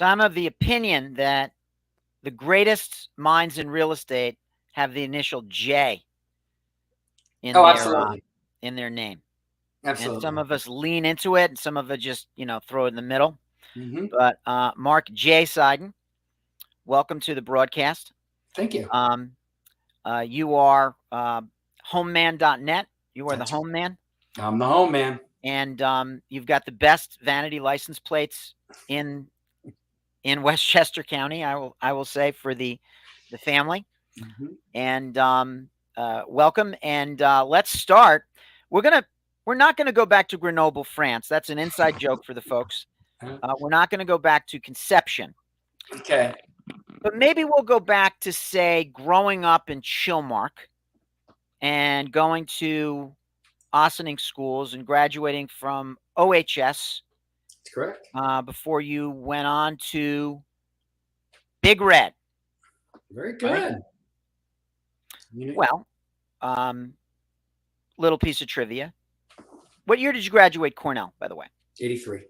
So I'm of the opinion that the greatest minds in real estate have the initial J in absolutely. In their name. Absolutely. And some of us lean into it, and some of it just throw it in the middle. Mm-hmm. But Mark J. Seiden, welcome to the broadcast. Thank you. You are homeman.net. You are the home man. I'm the home man. And you've got the best vanity license plates in Westchester County, I will say, for the family. Mm-hmm. And welcome. And let's start. We're not gonna go back to Grenoble, France. That's an inside joke for the folks. We're not gonna go back to conception. Okay. But maybe we'll go back to, say, growing up in Chilmark and going to Ossining schools and graduating from OHS. That's correct. Before you went on to Big Red. Very good. Right? Well, little piece of trivia. What year did you graduate Cornell, by the way? 83.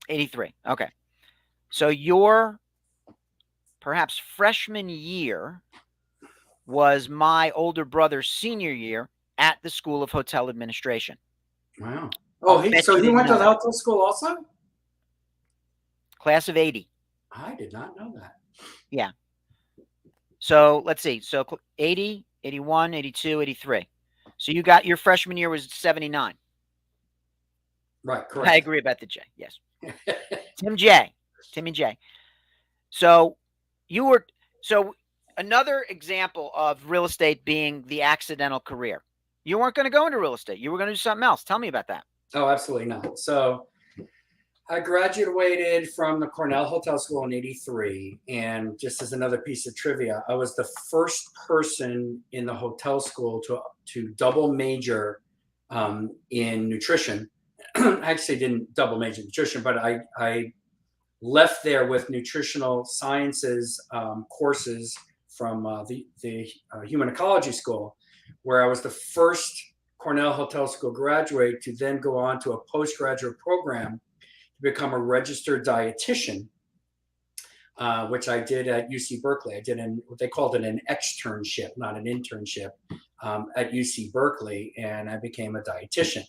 83. Okay. So your perhaps freshman year was my older brother's senior year at the School of Hotel Administration. Wow. Oh, so he went to the hotel school also? Class of 80. I did not know that. Yeah. So let's see. So 80, 81, 82, 83. So you got your freshman year was 79. Right, correct. I agree about the J. Yes. Timmy J. So another example of real estate being the accidental career. You weren't going to go into real estate. You were going to do something else. Tell me about that. Oh, absolutely not. So I graduated from the Cornell Hotel School in 83. And just as another piece of trivia, I was the first person in the hotel school to double major in nutrition. I actually didn't double major in nutrition, but I left there with nutritional sciences courses from the human ecology school, where I was the first Cornell Hotel School graduate to then go on to a postgraduate program to become a registered dietitian, which I did at UC Berkeley. I did what they called an externship, not an internship, at UC Berkeley, and I became a dietitian.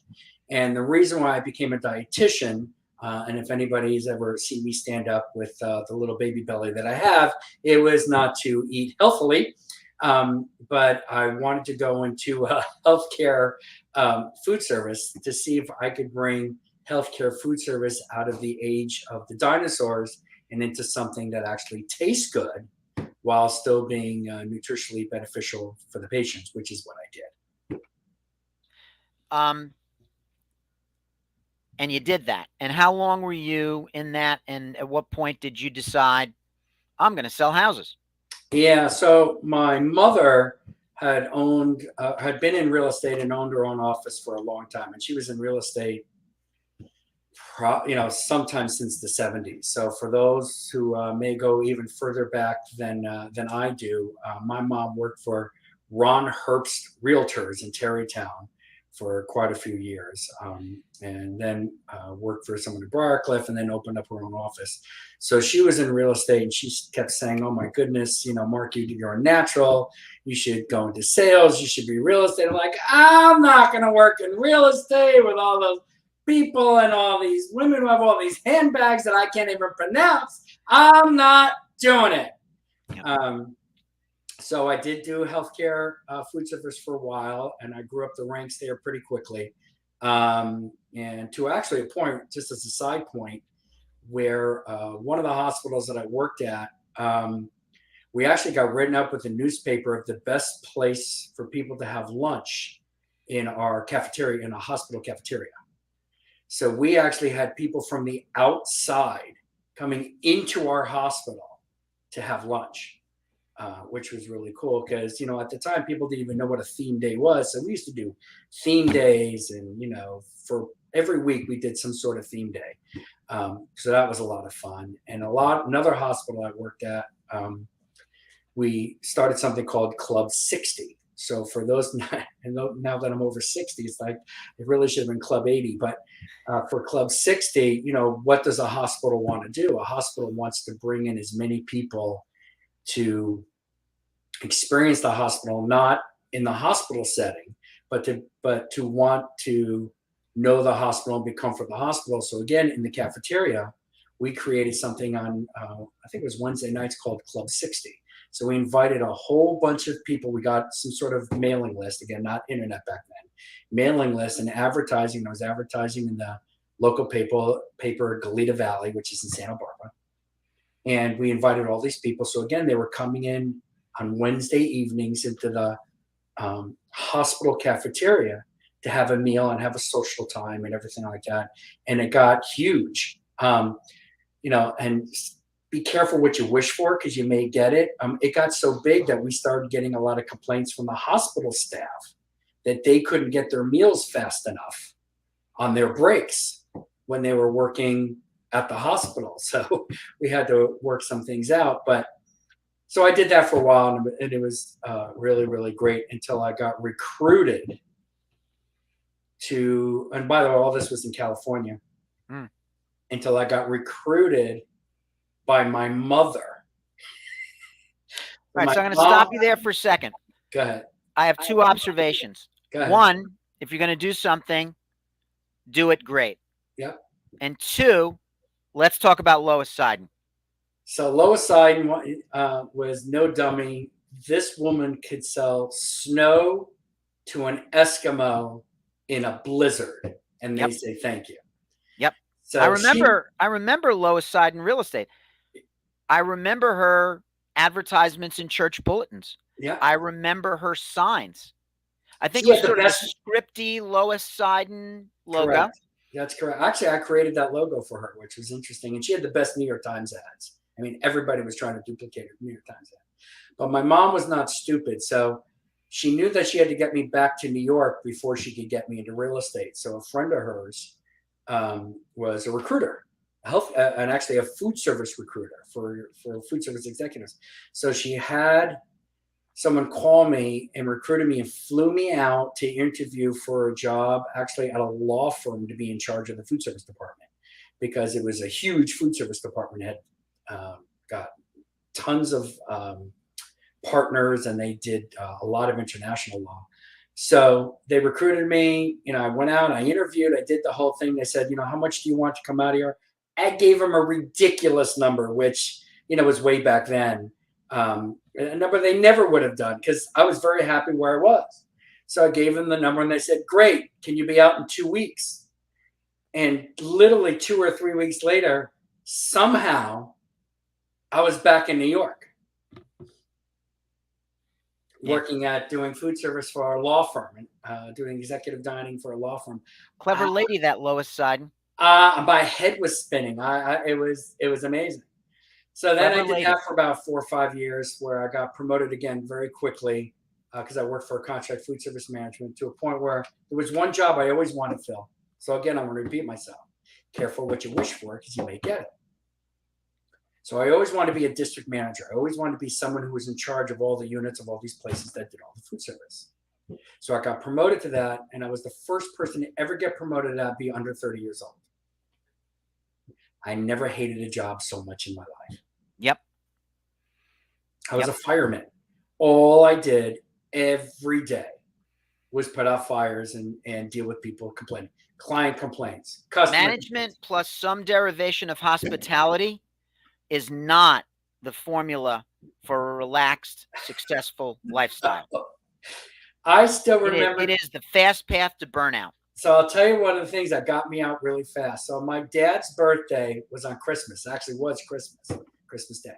And the reason why I became a dietitian, and if anybody's ever seen me stand up with the little baby belly that I have, it was not to eat healthily, but I wanted to go into healthcare food service to see if I could bring healthcare food service out of the age of the dinosaurs and into something that actually tastes good while still being nutritionally beneficial for the patients, which is what I did. And you did that. And how long were you in that? And at what point did you decide, I'm going to sell houses? Yeah. So my mother had been in real estate and owned her own office for a long time. And she was in real estate, sometimes since the 70s. So for those who may go even further back than I do, my mom worked for Ron Herbst Realtors in Tarrytown for quite a few years, and then worked for someone in Briarcliff, and then opened up her own office. So she was in real estate, and she kept saying, "Oh my goodness, Mark, you're a natural. You should go into sales. You should be real estate." I'm like, I'm not going to work in real estate with all those people and all these women who have all these handbags that I can't even pronounce. I'm not doing it. So I did do healthcare food service for a while, and I grew up the ranks there pretty quickly. And to actually a point, just as a side point, where one of the hospitals that I worked at, we actually got written up with a newspaper of the best place for people to have lunch in our cafeteria, in a hospital cafeteria. So we actually had people from the outside coming into our hospital to have lunch. which was really cool because, at the time people didn't even know what a theme day was. So we used to do theme days and, for every week we did some sort of theme day. So that was a lot of fun. And another hospital I worked at, we started something called Club 60. So for those, and now that I'm over 60, it's like it really should have been Club 80. But for Club 60, what does a hospital want to do? A hospital wants to bring in as many people to experience the hospital, not in the hospital setting, but to want to know the hospital and be comfortable with the hospital. So again, in the cafeteria, we created something on, I think it was Wednesday nights, called Club 60. So we invited a whole bunch of people. We got some sort of mailing list, again, not internet back then, mailing list and advertising. I was advertising in the local paper Goleta Valley, which is in Santa Barbara. And we invited all these people. So again, they were coming in on Wednesday evenings into the hospital cafeteria to have a meal and have a social time and everything like that. And it got huge, and be careful what you wish for because you may get it. It got so big that we started getting a lot of complaints from the hospital staff that they couldn't get their meals fast enough on their breaks when they were working at the hospital. So we had to work some things out. But so I did that for a while, and it was really, really great until I got recruited to, and by the way, all this was in California, until I got recruited by my mother. All right, so I'm going to stop you there for a second. Go ahead. I have two observations. Go ahead. One, if you're going to do something, do it great. Yep. And two, let's talk about Lois Seiden. So Lois Seiden was no dummy. This woman could sell snow to an Eskimo in a blizzard, and they say thank you. Yep. So I remember Lois Seiden real estate. I remember her advertisements in church bulletins. Yeah. I remember her signs. I think it was sort of a scripty Lois Seiden logo. Correct. That's correct. Actually, I created that logo for her, which was interesting. And she had the best New York Times ads. I mean, everybody was trying to duplicate her New York Times ad. But my mom was not stupid. So she knew that she had to get me back to New York before she could get me into real estate. So a friend of hers was a recruiter, and actually a food service recruiter for food service executives. So she had someone call me and recruited me and flew me out to interview for a job actually at a law firm to be in charge of the food service department, because it was a huge food service department. It had got tons of partners, and they did a lot of international law. So they recruited me. I went out, I interviewed, I did the whole thing. They said, how much do you want to come out of here? I gave them a ridiculous number, which, was way back then. A number they never would have done because I was very happy where I was. So I gave them the number and they said, great, can you be out in 2 weeks? And literally 2 or 3 weeks later, somehow I was back in New York working at doing food service for our law firm and doing executive dining for a law firm. Clever lady, that Lois Seiden. My head was spinning. It was amazing. So then I did that for about 4 or 5 years, where I got promoted again very quickly because I worked for a contract food service management, to a point where there was one job I always wanted to fill. So again, I'm going to repeat myself. Careful what you wish for, because you may get it. So I always wanted to be a district manager. I always wanted to be someone who was in charge of all the units of all these places that did all the food service. So I got promoted to that, and I was the first person to ever get promoted to that, be under 30 years old. I never hated a job so much in my life. Yep. I was a fireman. All I did every day was put out fires and deal with people complaining. Client complaints. Customer management complaints. Plus some derivation of hospitality is not the formula for a relaxed, successful lifestyle. I still remember. It is the fast path to burnout. So I'll tell you one of the things that got me out really fast. So my dad's birthday was on Christmas. It actually was Christmas Day.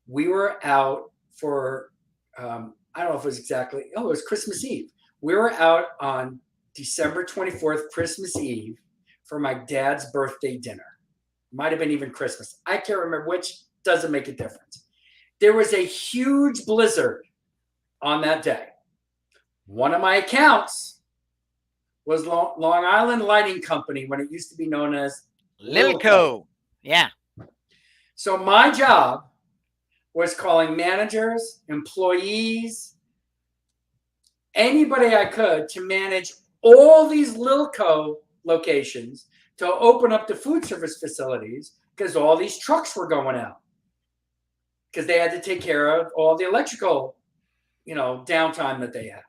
We were out for, I don't know if it was exactly, it was Christmas Eve. We were out on December 24th, Christmas Eve, for my dad's birthday dinner. Might have been even Christmas. I can't remember which, doesn't make a difference. there was a huge blizzard on that day. One of my accounts was Long Island Lighting Company when it used to be known as Lilco. Yeah. So my job was calling managers, employees, anybody I could to manage all these Lilco locations to open up the food service facilities because all these trucks were going out because they had to take care of all the electrical, downtime that they had.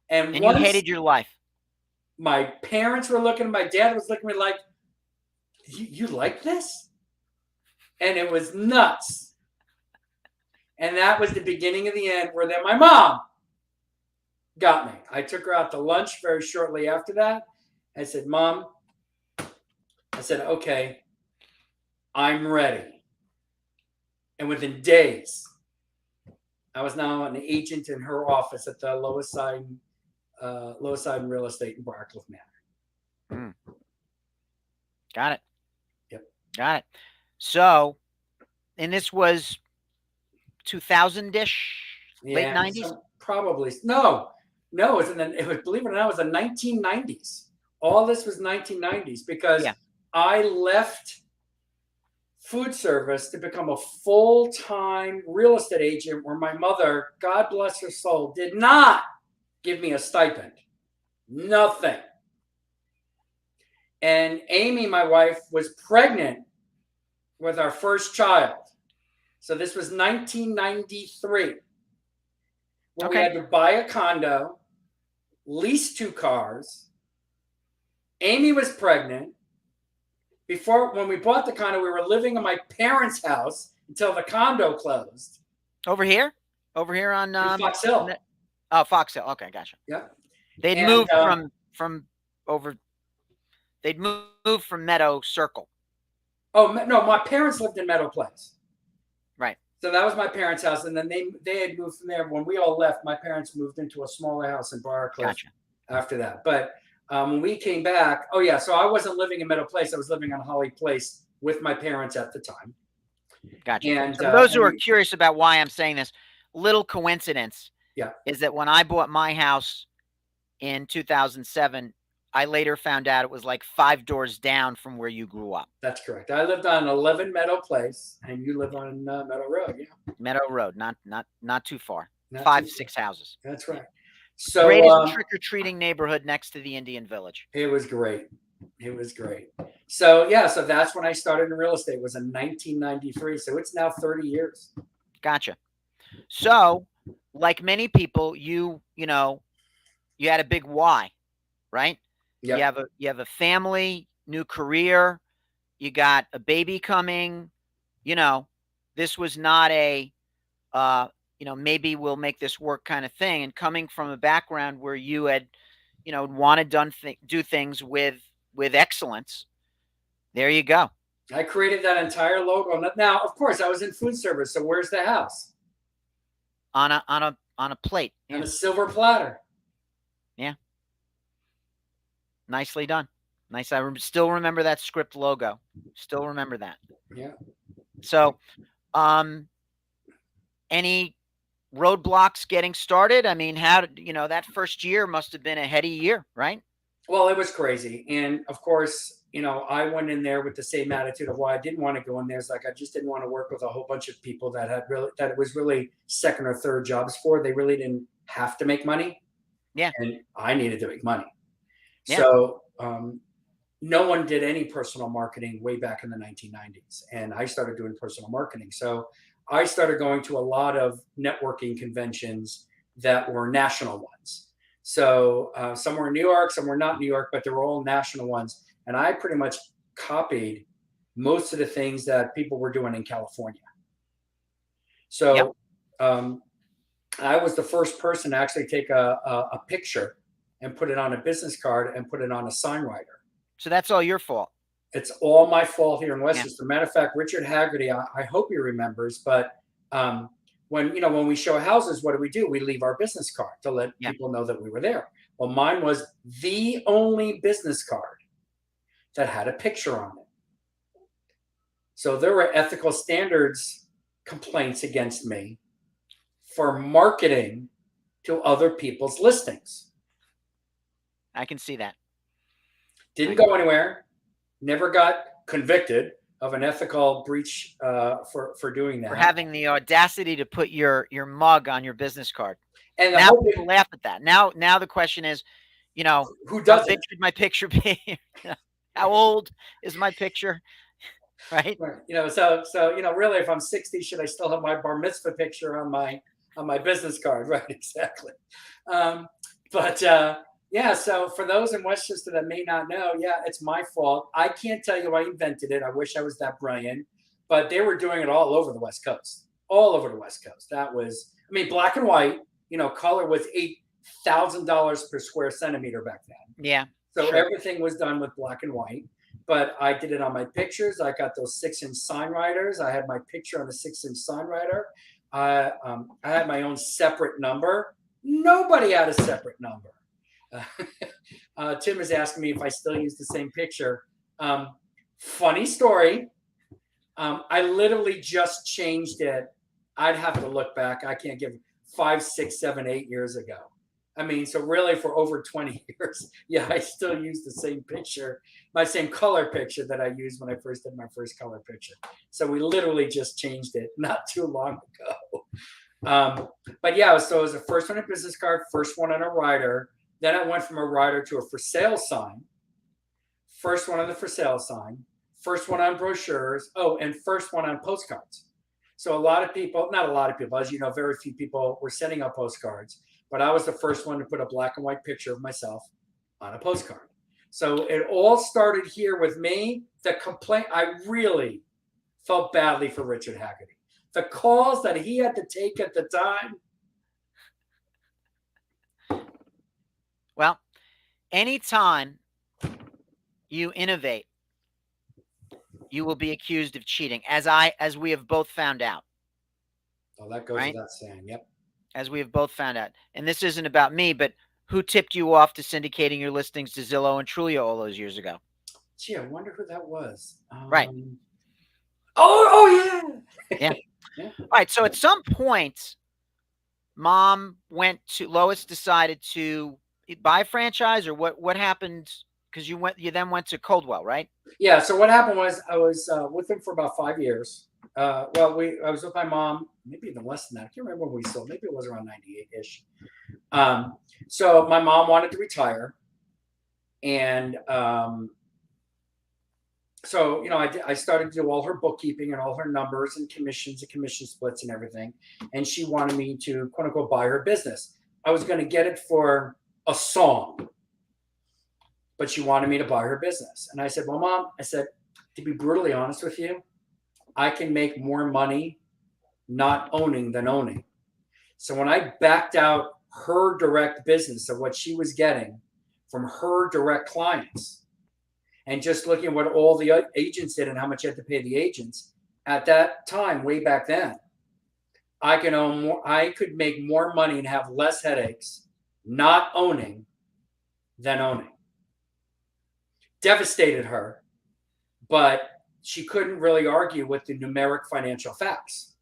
And you hated your life. My parents were looking, my dad was looking at me like, you like this? And it was nuts. And that was the beginning of the end where then my mom got me. I took her out to lunch very shortly after that. I said, Mom, okay, I'm ready. And within days, I was now an agent in her office at the Lower Seiden Real Estate in Briarcliff Manor. Got it. Yep. Got it. So, and this was 2000-ish, late 90s? So probably. No, it was, believe it or not, it was the 1990s. All this was 1990s because I left food service to become a full-time real estate agent where my mother, God bless her soul, did not give me a stipend. Nothing. And Amy, my wife, was pregnant with our first child. So this was 1993. Where we had to buy a condo, lease 2 cars. Amy was pregnant. When we bought the condo, we were living in my parents' house until the condo closed. Over here on Fox Hill. Oh, Fox Hill. Okay, gotcha. Yeah. They'd moved from over. They'd moved from Meadow Circle. Oh no, my parents lived in Meadow Place. Right. So that was my parents' house, and then they had moved from there. When we all left, my parents moved into a smaller house in Briarcliff after that. But when we came back, so I wasn't living in Meadow Place. I was living on Holly Place with my parents at the time. Gotcha. And so for those who are curious about why I'm saying this, little coincidence is that when I bought my house in 2007, I later found out it was like 5 doors down from where you grew up. That's correct. I lived on 11 Meadow Place, and you live on Meadow Road. Yeah. Meadow Road, not too far. Not 5, 6 houses. That's right. So greatest trick-or-treating neighborhood next to the Indian Village. It was great. It was great. So so that's when I started in real estate. It was in 1993. So it's now 30 years. Gotcha. So, like many people, you had a big why, right? Yep. You have a family, new career, you got a baby coming. This was not a maybe we'll make this work kind of thing. And coming from a background where you had, wanted do things with excellence, there you go. I created that entire logo. Now, of course, I was in food service. So where's the house? On a plate. On a silver platter. Yeah. Nicely done. Nice. I still remember that script logo. Still remember that. Yeah. So, any roadblocks getting started? I mean, that first year must have been a heady year, right? Well, it was crazy. And of course, I went in there with the same attitude of why I didn't want to go in there. It's like, I just didn't want to work with a whole bunch of people that it was really second or third jobs for. They really didn't have to make money. Yeah. And I needed to make money. Yeah. So, no one did any personal marketing way back in the 1990s. And I started doing personal marketing. So I started going to a lot of networking conventions that were national ones. So some were in New York, some were not New York, but they were all national ones. And I pretty much copied most of the things that people were doing in California. So I was the first person to actually take a picture and put it on a business card and put it on a sign writer. So that's all your fault. It's all my fault here in Westchester. Matter of fact, Richard Haggerty, I hope he remembers, but when we show houses, what do? We leave our business card to let people know that we were there. Well, mine was the only business card that had a picture on it. So there were ethical standards complaints against me for marketing to other people's listings. I can see that. Didn't go anywhere. Never got convicted of an ethical breach for doing that. For having the audacity to put your mug on your business card. And now people laugh at that. Now the question is, you know, who does how big should my picture be? How old is my picture? Right. You know, so you know, really, if I'm 60, should I still have my bar mitzvah picture on my business card? Right, exactly. Yeah, so for those in Westchester that may not know, yeah, it's my fault. I can't tell you I invented it. I wish I was that brilliant, but they were doing it all over the West Coast, all over the West Coast. That was, I mean, black and white. You know, color was $8,000 per square centimeter back then. Yeah. So sure. Everything was done with black and white. But I did it on my pictures. I got those 6-inch sign writers. I had my picture on a 6-inch sign writer. I had my own separate number. Nobody had a separate number. Tim is asking me if I still use the same picture. Funny story. I literally just changed it. I'd have to look back. I can't give 5, 6, 7, 8 years ago. I mean, so really for over 20 years, yeah, I still use the same picture, my same color picture that I used when I first did my first color picture. So we literally just changed it not too long ago. But yeah, so it was the first one on a business card, first one on a rider. Then I went from a rider to a for sale sign. First one on the for sale sign, first one on brochures. Oh, and first one on postcards. So a lot of people, not a lot of people, as you know, very few people were sending out postcards. But I was the first one to put a black and white picture of myself on a postcard. So it all started here with me. The complaint, I really felt badly for Richard Haggerty. The calls that he had to take at the time. Well, anytime you innovate, you will be accused of cheating, as we have both found out. Oh, that goes without saying. Yep. As we have both found out. And this isn't about me, but who tipped you off to syndicating your listings to Zillow and Trulia all those years ago? Gee, I wonder who that was. Right. Oh yeah. Yeah. Yeah. All right. So at some point, Lois decided to buy a franchise, or what happened? Because you then went to Coldwell, right? Yeah. So what happened was I was with him for about 5 years. I was with my mom, maybe even less than that. I can't remember when we sold. Maybe it was around 98-ish. So my mom wanted to retire. And so, you know, I started to do all her bookkeeping and all her numbers and commissions and commission splits and everything. And she wanted me to, quote unquote, buy her business. I was going to get it for a song, but she wanted me to buy her business. And I said, well, Mom, to be brutally honest with you, I can make more money not owning than owning. So when I backed out her direct business of what she was getting from her direct clients and just looking at what all the agents did and how much you had to pay the agents at that time, way back then, I could make more money and have less headaches not owning than owning. Devastated her, but she couldn't really argue with the numeric financial facts.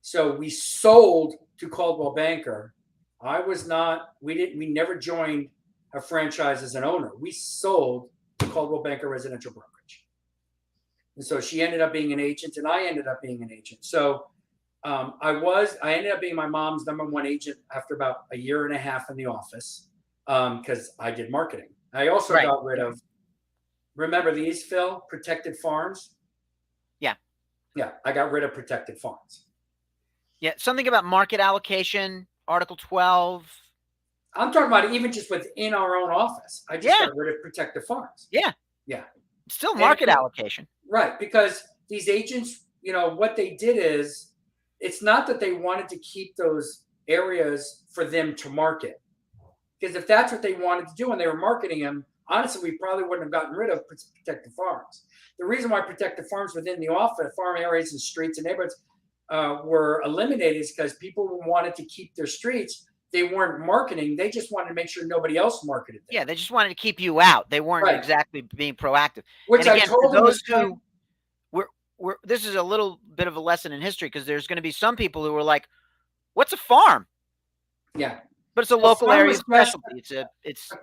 So we sold to Coldwell Banker. We never joined a franchise as an owner. We sold to Coldwell Banker Residential Brokerage. And so she ended up being an agent and I ended up being an agent. So I ended up being my mom's #1 agent after about a year and a half in the office because I did marketing. I also got rid of, remember these, Phil? Protected Farms? Yeah. Yeah, I got rid of Protected Farms. Yeah, something about market allocation, Article 12. I'm talking about even just within our own office. I just got rid of Protected Farms. Yeah. Yeah. Still market allocation. Right, because these agents, you know, what they did is, it's not that they wanted to keep those areas for them to market. Because if that's what they wanted to do when they were marketing them, honestly, we probably wouldn't have gotten rid of Protected Farms. The reason why Protected Farms within the office, farm areas and streets and neighborhoods were eliminated is because people wanted to keep their streets. They weren't marketing. They just wanted to make sure nobody else marketed them. Yeah, they just wanted to keep you out. They weren't exactly being proactive. Which and again, I told for those who this is a little bit of a lesson in history, because there's going to be some people who are like, "What's a farm?" Yeah. But it's a Well, local farm area was of specialty.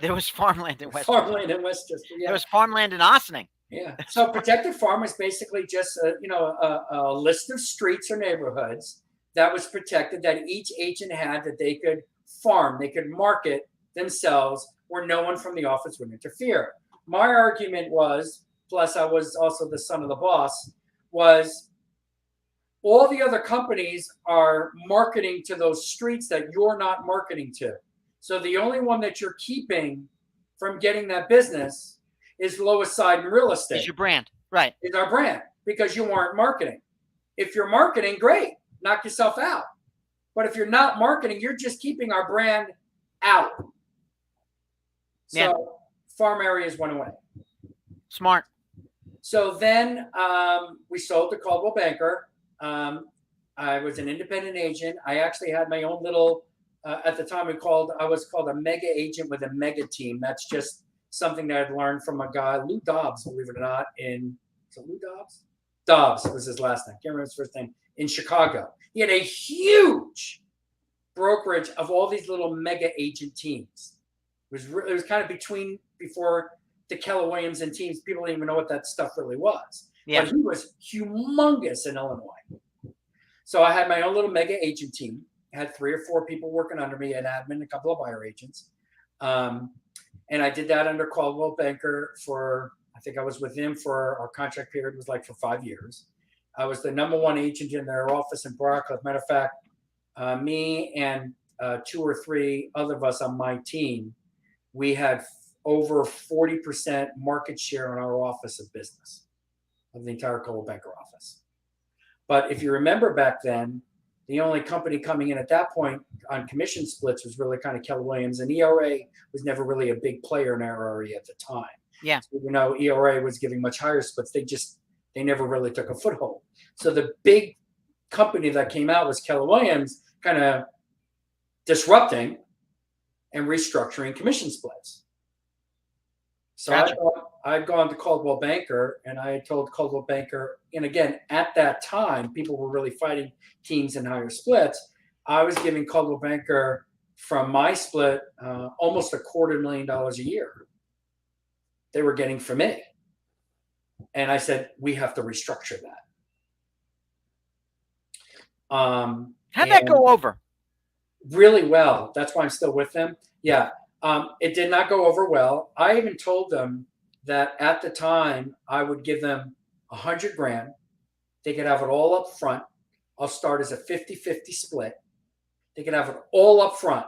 There was farmland in Westchester. farmland in Westchester. Yeah. There was farmland in Ossining. Yeah. So protected farm is basically just a list of streets or neighborhoods that was protected, that each agent had, that they could farm, they could market themselves, where no one from the office would interfere. My argument was, plus I was also the son of the boss, was all the other companies are marketing to those streets that you're not marketing to. So the only one that you're keeping from getting that business is Lois Seiden Real Estate. Is your brand, right? Is our brand, because you aren't marketing. If you're marketing, great, knock yourself out. But if you're not marketing, you're just keeping our brand out. So Yeah. farm areas went away. Smart. So then we sold to Coldwell Banker. I was an independent agent. I actually had my own little, at the time I was called a mega agent with a mega team. That's just something that I'd learned from a guy, Lou Dobbs, believe it or not, is it Lou Dobbs? Dobbs was his last name. Can't remember his first name. In Chicago. He had a huge brokerage of all these little mega agent teams. It was kind of before the Keller Williams and teams. People didn't even know what that stuff really was. Yeah. But he was humongous in Illinois. So I had my own little mega agent team. I had 3 or 4 people working under me, an admin, a couple of buyer agents. And I did that under Coldwell Banker I think I was with him for, our contract period was like for 5 years. I was the #1 agent in their office in Brockcliff. Matter of fact, me and 2 or 3 other of us on my team, we had over 40% market share in our office of business, of the entire Coldwell Banker office. But if you remember back then, the only company coming in at that point on commission splits was really kind of Keller Williams, and ERA was never really a big player in our area at the time. Yeah. So, ERA was giving much higher splits. They never really took a foothold. So the big company that came out was Keller Williams, kind of disrupting and restructuring commission splits. So Gotcha. I'd gone to Coldwell Banker, and I had told Coldwell Banker, and again, at that time, people were really fighting teams in higher splits. I was giving Coldwell Banker from my split almost $250,000 a year. They were getting from me. And I said, we have to restructure that. How'd that go over? Really well. That's why I'm still with them. Yeah. It did not go over well. I even told them that at the time I would give them $100,000. They could have it all up front. I'll start as a 50-50 split. They could have it all up front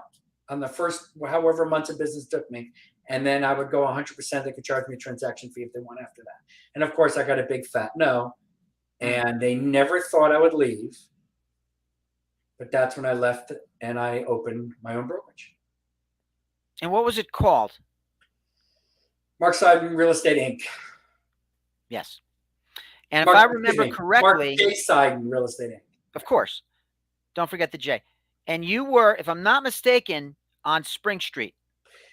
on the first however months of business took me. And then I would go 100%. They could charge me a transaction fee if they want after that. And of course, I got a big fat no. And they never thought I would leave. But that's when I left and I opened my own brokerage. And what was it called? Mark Seiden Real Estate Inc. Yes. And if I remember correctly, Mark J. Seiden Real Estate Inc. Of course. Don't forget the J. And you were, if I'm not mistaken, on Spring Street.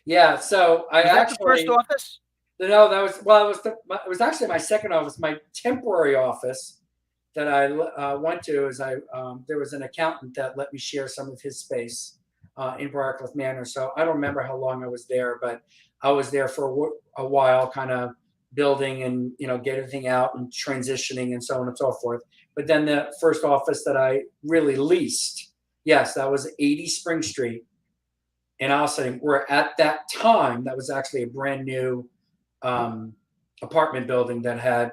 Yeah. So Was that the first office? No, it was actually my second office. My temporary office that I went to is there was an accountant that let me share some of his space in Brockcliff Manor. So I don't remember how long I was there, but I was there for a while, kind of building and get everything out and transitioning and so on and so forth. But then the first office that I really leased, yes, that was 80 Spring Street in Ossining, where at that time that was actually a brand new apartment building that had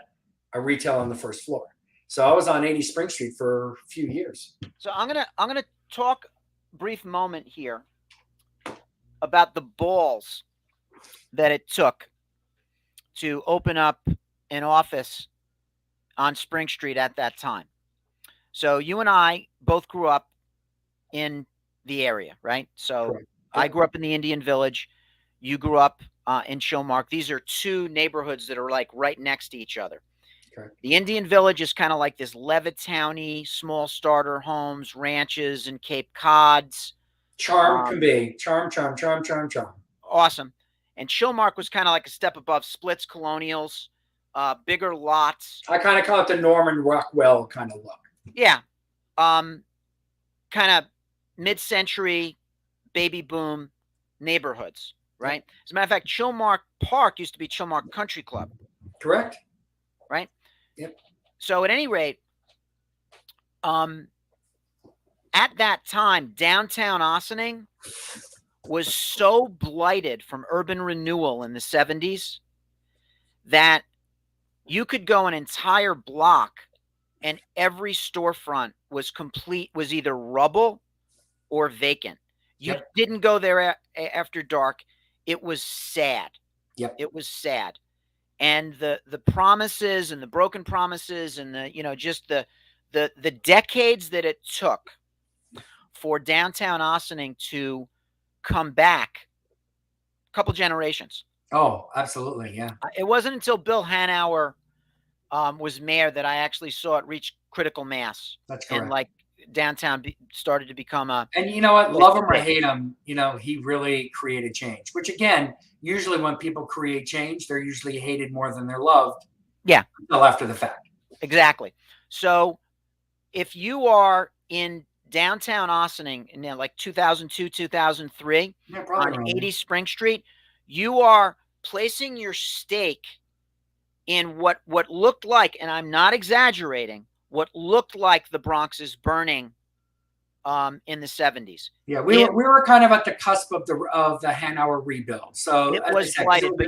a retail on the first floor. So I was on 80 Spring Street for a few years. So I'm gonna talk a brief moment here about the balls that it took to open up an office on Spring Street at that time. So you and I both grew up in the area, right? So Correct. I grew up in the Indian Village. You grew up in Showmark. These are two neighborhoods that are like right next to each other. Correct. The Indian Village is kind of like this Levittown-y, small starter homes, ranches, and Cape Cods. Charm can be. Charm. Awesome. And Showmark was kind of like a step above, splits, colonials, bigger lots. I kind of call it the Norman Rockwell kind of look. Yeah. Kind of mid-century baby boom neighborhoods, right? Yep. As a matter of fact, Chilmark Park used to be Chilmark Country Club. Correct. Right? Yep. So at any rate, at that time, downtown Ossining was so blighted from urban renewal in the 70s that you could go an entire block and every storefront was either rubble or vacant. You didn't go there after dark. It was sad. Yep. It was sad. And the promises and the broken promises and just the decades that it took for downtown Ossining to come back, a couple generations. Oh, absolutely, yeah. It wasn't until Bill Hanauer was mayor that I actually saw it reach critical mass. That's correct. And like downtown started to become a. And you know what? Love him or hate him, he really created change. Which again, usually when people create change, they're usually hated more than they're loved. Yeah. Until after the fact. Exactly. So if you are in downtown Ossining in like 2002, 2003 on 80 Spring Street, you are placing your stake in what looked like, and I'm not exaggerating, what looked like the Bronx is burning in the 70s. Yeah, we were kind of at the cusp of the Hanauer rebuild. So it was blighted, but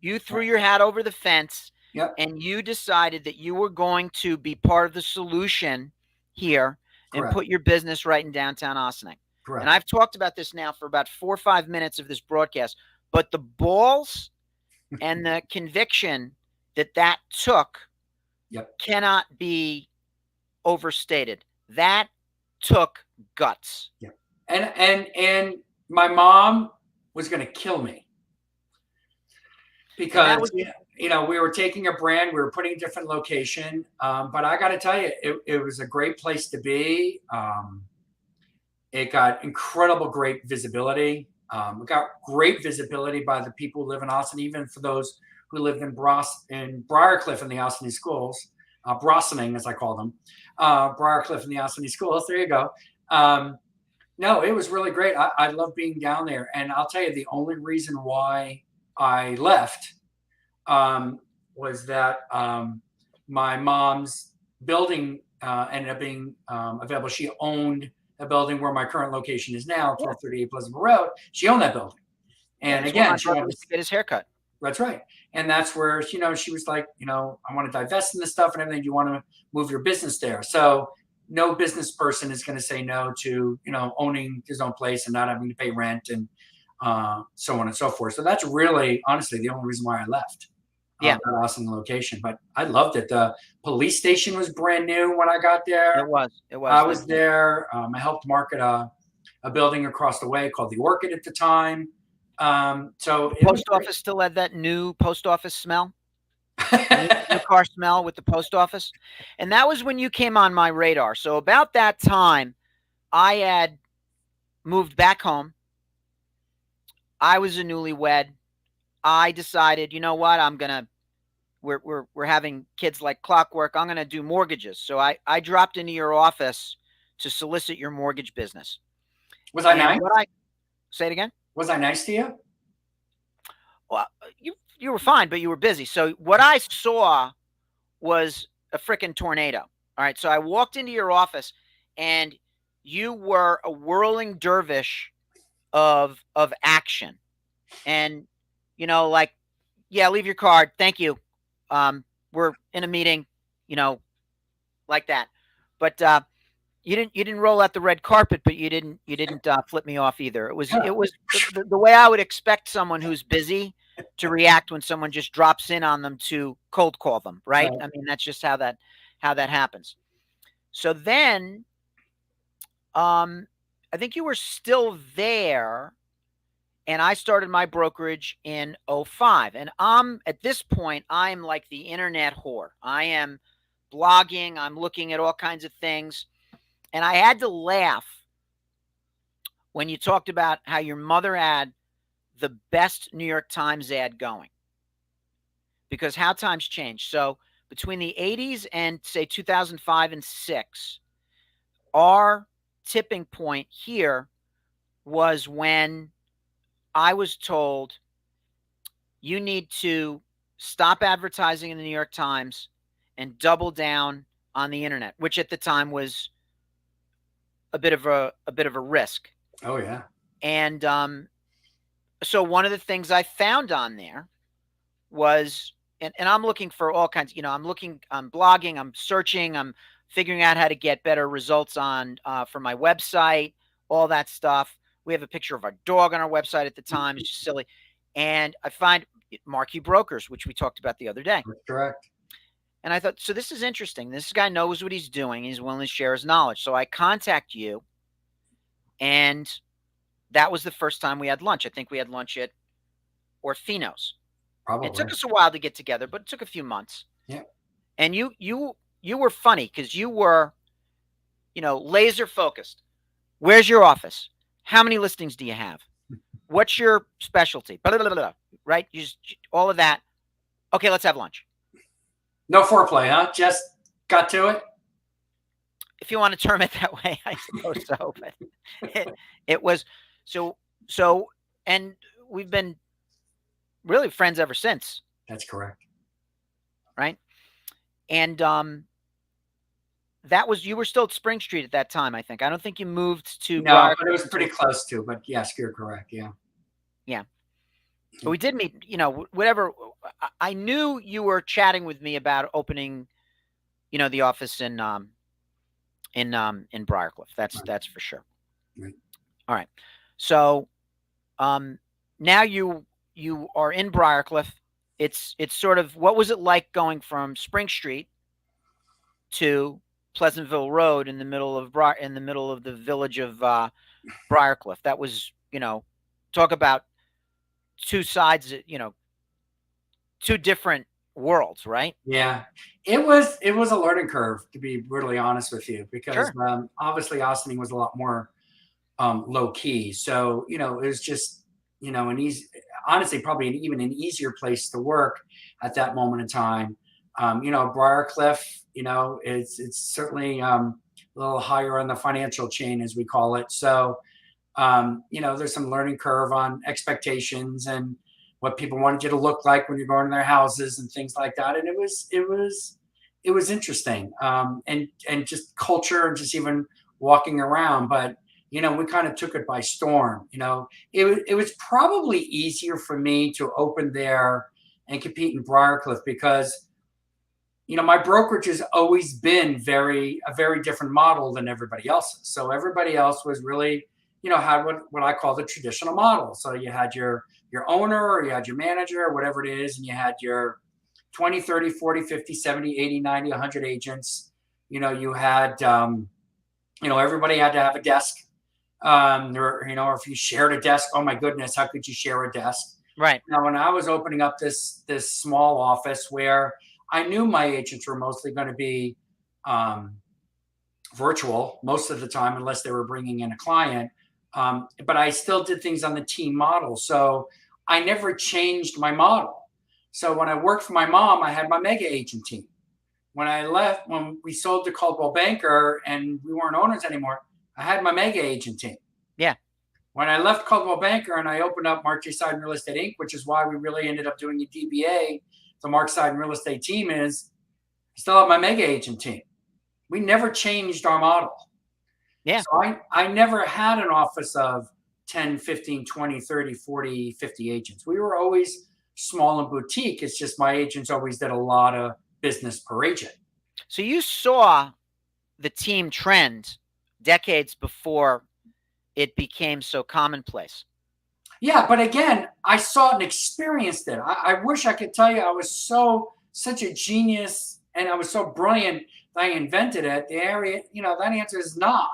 you threw your hat over the fence. Yep. And you decided that you were going to be part of the solution here. Correct. And put your business right in downtown Ossining. Correct. And I've talked about this now for about 4 or 5 minutes of this broadcast, but the balls and the conviction that took cannot be overstated. That took guts. Yeah. And my mom was going to kill me because we were taking a brand, we were putting a different location, but I got to tell you, it was a great place to be. It got great visibility. It got great visibility by the people who live in Austin, even for those who lived in Briarcliff in the Ossining schools, Brossining as I call them, Briarcliff in the Ossining schools. There you go. No, it was really great. I love being down there, and I'll tell you, the only reason why I left was that my mom's building ended up being available. She owned a building where my current location is now, 1238 Pleasantville Road. She owned that building. And again, she wanted to get his haircut. That's right. And that's where, she was like, I want to divest in this stuff and everything. Do you want to move your business there? So no business person is going to say no to, owning his own place and not having to pay rent and so on and so forth. So that's really, honestly, the only reason why I left. That awesome location. But I loved it. The police station was brand new when I got there. It was. I was there. I helped market a building across the way called the Orchid at the time. So the post office still had that new post office smell. New car smell with the post office. And that was when you came on my radar. So about that time, I had moved back home. I was a newlywed. I decided, you know what, we're having kids like clockwork. I'm going to do mortgages. So I dropped into your office to solicit your mortgage business. Was I nice? Say it again? Was I nice to you? Well, you were fine, but you were busy. So what I saw was a freaking tornado. All right. So I walked into your office and you were a whirling dervish of action. And, leave your card. Thank you. We're in a meeting, like that. But you didn't roll out the red carpet, but you didn't flip me off either. It was the way I would expect someone who's busy to react when someone just drops in on them to cold call them, right? I mean, that's just how that happens. So then, I think you were still there. And I started my brokerage in 2005. And at this point, I'm like the internet whore. I am blogging. I'm looking at all kinds of things. And I had to laugh when you talked about how your mother had the best New York Times ad going. because how times change. So between the 80s and say 2005 and 6, our tipping point here was when I was told you need to stop advertising in the New York Times and double down on the internet, which at the time was a bit of a risk. Oh yeah. And so one of the things I found on there was, and I'm looking for all kinds, I'm blogging, I'm searching, I'm figuring out how to get better results on for my website, all that stuff. We have a picture of our dog on our website at the time. It's just silly. And I find Marquee Brokers, which we talked about the other day. That's correct. And I thought, so this is interesting. This guy knows what he's doing. He's willing to share his knowledge. So I contact you, and that was the first time we had lunch. I think we had lunch at Orfino's. Probably. It took us a while to get together, but it took a few months. Yeah. And you were funny because you were, laser focused. Where's your office? How many listings do you have? What's your specialty? Blah, blah, blah, blah, right? You just all of that. Okay, let's have lunch. No foreplay, huh? Just got to it. If you want to term it that way, I suppose so. But it was so, and we've been really friends ever since. That's correct. Right. And that was, you were still at Spring Street at that time, I think. I don't think you moved to No, but it was pretty close to. But yes, you're correct. Yeah. Yeah. But we did meet, whatever. I knew you were chatting with me about opening, the office in Briarcliff. That's for sure. Right. All right. So now you are in Briarcliff. It's sort of, what was it like going from Spring Street to Pleasantville Road in the middle of the village of Briarcliff? That was, talk about two sides, two different worlds, right? Yeah, it was a learning curve, to be brutally honest with you, because Sure. obviously Ossining was a lot more low key. So it was just an easy, honestly, probably even an easier place to work at that moment in time. Briarcliff, it's certainly a little higher on the financial chain, as we call it. So there's some learning curve on expectations and what people wanted you to look like when you're going to their houses and things like that. And it was interesting. And just culture and just even walking around. But, we kind of took it by storm. It was probably easier for me to open there and compete in Briarcliff because, my brokerage has always been a very different model than everybody else's. So everybody else was really, had what I call the traditional model. So you had your owner, or you had your manager, or whatever it is, and you had your 20, 30, 40, 50, 70, 80, 90, 100 agents. You had, everybody had to have a desk. Or if you shared a desk, oh my goodness, how could you share a desk? Right. Now, when I was opening up this small office where I knew my agents were mostly going to be virtual most of the time, unless they were bringing in a client. But I still did things on the team model. So I never changed my model. So when I worked for my mom, I had my mega agent team. When we sold to Coldwell Banker and we weren't owners anymore, I had my mega agent team. Yeah. When I left Coldwell Banker and I opened up Mark J. Seiden Real Estate Inc., which is why we really ended up doing a DBA, the Mark Seiden Real Estate team, is I still have my mega agent team. We never changed our model. Yeah. So I never had an office of 10, 15, 20, 30, 40, 50 agents. We were always small and boutique. It's just my agents always did a lot of business per agent. So you saw the team trend decades before it became so commonplace. Yeah, but again, I saw it and experienced it. I wish I could tell you I was such a genius and I was so brilliant that I invented it. That answer is not.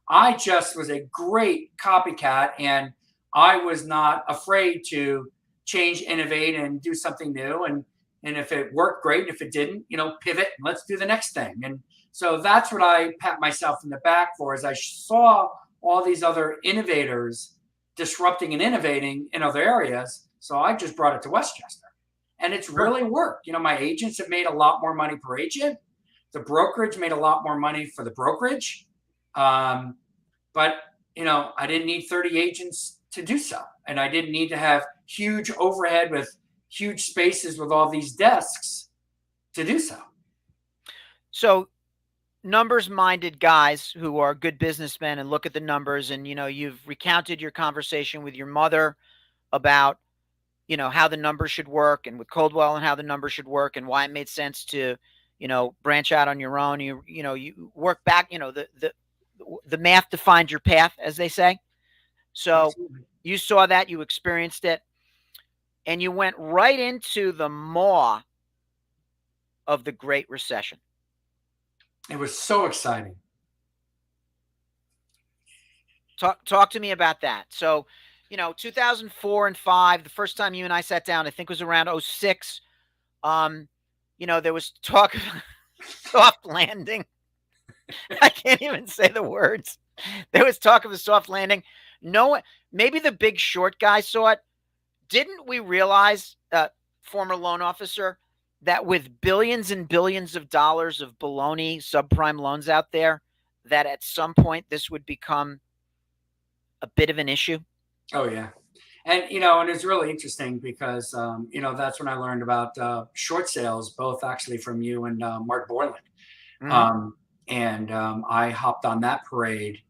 I just was a great copycat, and I was not afraid to change, innovate, and do something new. And if it worked, great. And if it didn't, pivot and let's do the next thing. And so that's what I pat myself in the back for, is I saw all these other innovators disrupting and innovating in other areas. So I just brought it to Westchester. And it's really worked. My agents have made a lot more money per agent. The brokerage made a lot more money for the brokerage. But, I didn't need 30 agents to do so. And I didn't need to have huge overhead with huge spaces with all these desks to do so. So numbers-minded guys who are good businessmen and look at the numbers, and, you've recounted your conversation with your mother about, how the numbers should work, and with Coldwell and how the numbers should work, and why it made sense to, branch out on your own. You work back, the math defined your path, as they say. So Absolutely. you saw that, you experienced it, and you went right into the maw of the Great Recession. It was so exciting. Talk to me about that. So, 2004 and 5, the first time you and I sat down, I think was around 06. There was talk of soft landing. I can't even say the words. There was talk of a soft landing. No, maybe the Big Short guy saw it. Didn't we realize, former loan officer, that with billions and billions of dollars of baloney subprime loans out there, that at some point this would become a bit of an issue? Oh, yeah. And, and it's really interesting because, that's when I learned about short sales, both actually from you and Mark Borland. Mm-hmm. I hopped on that parade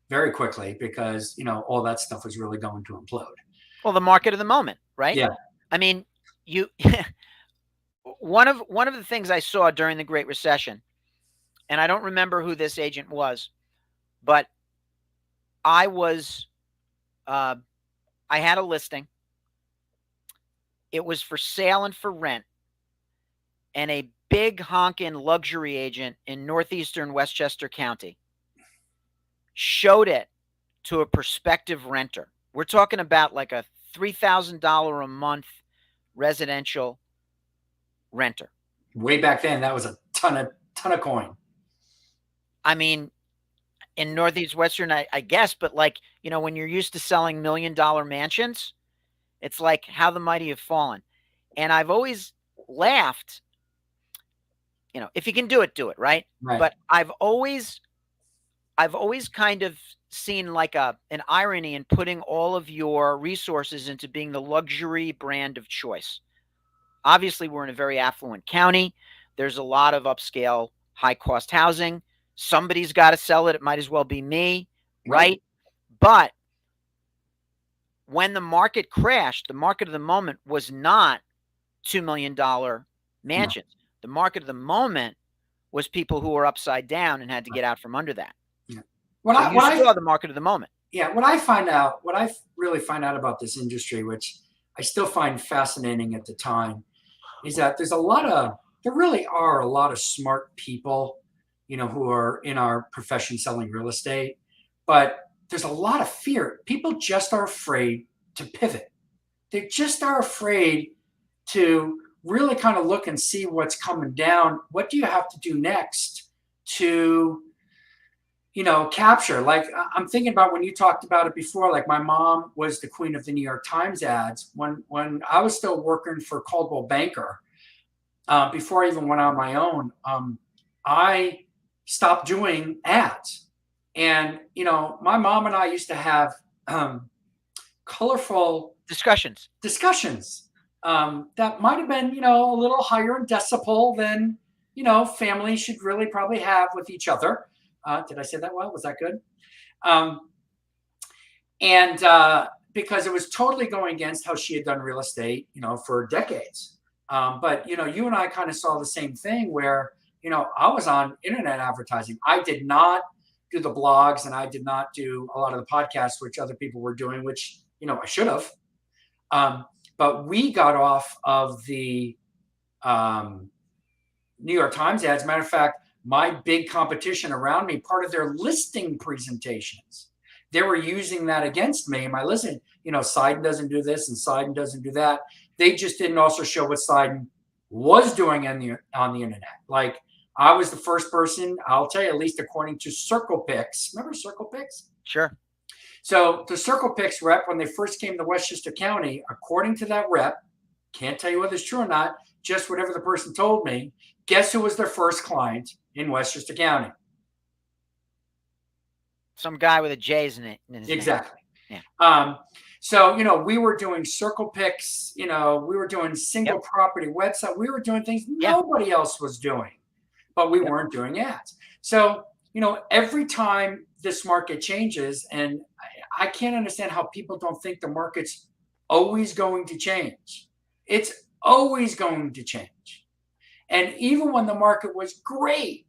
very quickly because, all that stuff was really going to implode. Well, the market of the moment, right? Yeah. I mean, one of the things I saw during the Great Recession, and I don't remember who this agent was, but I had a listing. It was for sale and for rent, and a big honkin' luxury agent in northeastern Westchester County showed it to a prospective renter. We're talking about like a $3,000 a month residential renter. Way back then, that was a ton of coin. I mean, in Northeast Western, I guess, but when you're used to selling $1 million mansions, it's like how the mighty have fallen. And I've always laughed, if you can do it, right? Right. But I've always kind of seen like an irony in putting all of your resources into being the luxury brand of choice. Obviously, we're in a very affluent county. There's a lot of upscale, high-cost housing. Somebody's got to sell it. It might as well be me, right? But when the market crashed, the market of the moment was not $2 million mansions. No. The market of the moment was people who were upside down and had to get out from under that. Yeah. You saw the market of the moment. Yeah. What I really find out about this industry, which I still find fascinating at the time, is that there really are a lot of smart people, who are in our profession selling real estate, but there's a lot of fear. People just are afraid to pivot. They just are afraid to really kind of look and see what's coming down. What do you have to do next to, capture? Like, I'm thinking about when you talked about it before, like my mom was the queen of the New York Times ads. When I was still working for Coldwell Banker, before I even went on my own, I stopped doing ads. And, my mom and I used to have colorful discussions that might have been, a little higher in decibel than, families should really probably have with each other. Did I say that well? Was that good? Because it was totally going against how she had done real estate, for decades. But, you and I kind of saw the same thing where, I was on internet advertising. I did not do the blogs and I did not do a lot of the podcasts, which other people were doing, which, I should have. But we got off of the New York Times ads. Matter of fact, my big competition around me, part of their listing presentations, they were using that against me. My listing, Seiden doesn't do this and Seiden doesn't do that. They just didn't also show what Seiden was doing on the internet. Like, I was the first person, I'll tell you, at least according to Circle Picks. Remember Circle Picks? Sure. So the Circle Picks rep, when they first came to Westchester County, according to that rep, can't tell you whether it's true or not, just whatever the person told me. Guess who was their first client in Westchester County? Some guy with a J's in his Exactly. name. Yeah. So, we were doing circle picks, we were doing single property website. We were doing things nobody else was doing, but we weren't doing ads. So, every time this market changes, and I can't understand how people don't think the market's always going to change. It's always going to change. And even when the market was great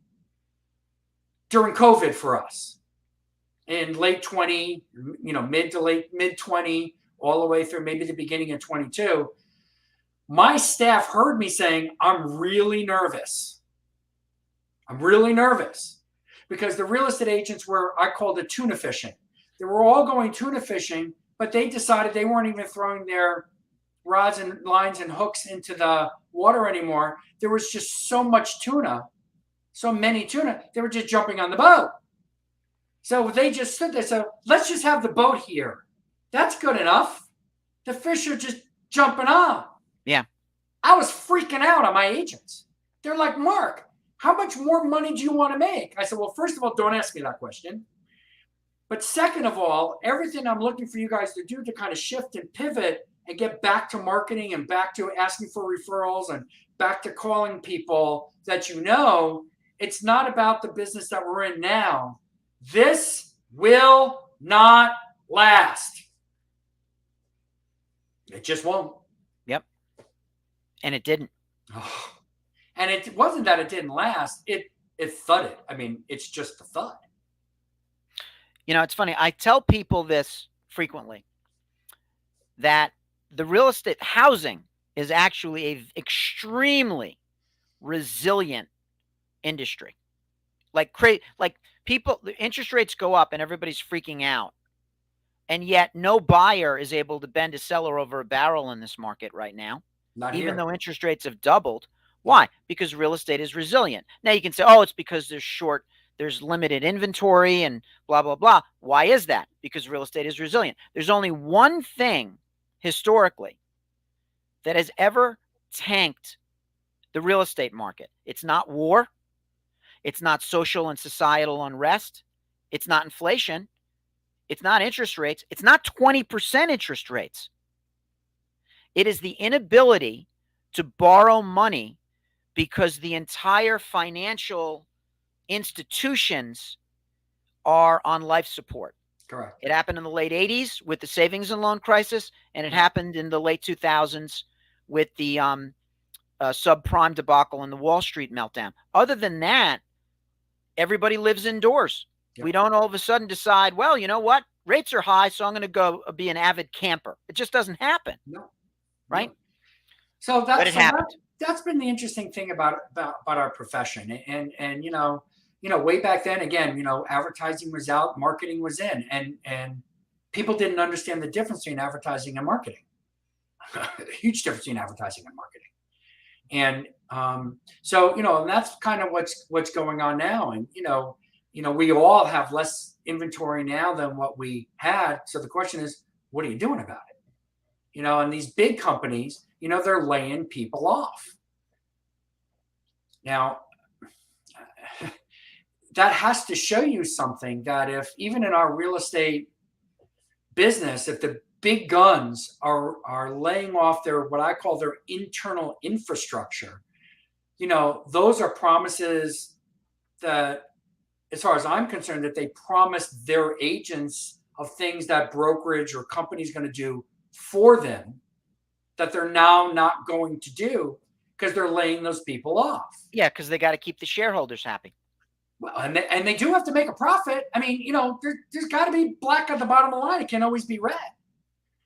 during COVID for us, in late 20, mid 20, all the way through maybe the beginning of 22, my staff heard me saying, I'm really nervous. I'm really nervous because the real estate agents were, I called it tuna fishing. They were all going tuna fishing, but they decided they weren't even throwing their rods and lines and hooks into the water anymore. There was just so much tuna, so many tuna, they were just jumping on the boat. So they just stood there. So let's just have the boat here. That's good enough. The fish are just jumping on. Yeah. I was freaking out on my agents. They're like, Mark, how much more money do you want to make? I said, well, first of all, don't ask me that question. But second of all, everything I'm looking for you guys to do to kind of shift and pivot and get back to marketing and back to asking for referrals and back to calling people that it's not about the business that we're in now. This will not last. It just won't. Yep. And it didn't. Oh. And it wasn't that it didn't last. It thudded. I mean, it's just a thud. It's funny. I tell people this frequently, that the real estate housing is actually a extremely resilient industry. Like people, the interest rates go up and everybody's freaking out. And yet no buyer is able to bend a seller over a barrel in this market right now. Even though interest rates have doubled. Why? Because real estate is resilient. Now you can say, oh, it's because there's limited inventory and blah, blah, blah. Why is that? Because real estate is resilient. There's only one thing historically that has ever tanked the real estate market. It's not war. It's not social and societal unrest. It's not inflation. It's not interest rates. It's not 20% interest rates. It is the inability to borrow money because the entire financial institutions are on life support. Correct. It happened in the late 80s with the savings and loan crisis, and it happened in the late 2000s with the subprime debacle and the Wall Street meltdown. Other than that, everybody lives indoors. Yep. We don't all of a sudden decide, well, you know what? Rates are high, so I'm going to go be an avid camper. It just doesn't happen. No. Right? No. So it happened. That's been the interesting thing about our profession. And way back then, again, advertising was out, marketing was in, and people didn't understand the difference between advertising and marketing. A huge difference between advertising and marketing. And so, and that's kind of what's going on now. And, we all have less inventory now than what we had. So the question is, what are you doing about it? And these big companies, they're laying people off. Now, that has to show you something, that if even in our real estate business, if the big guns are laying off what I call their internal infrastructure, those are promises that, as far as I'm concerned, that they promised their agents of things that brokerage or company's going to do for them, that they're now not going to do because they're laying those people off. Yeah, because they got to keep the shareholders happy. Well, and they do have to make a profit. I mean, there's got to be black at the bottom of the line. It can't always be red.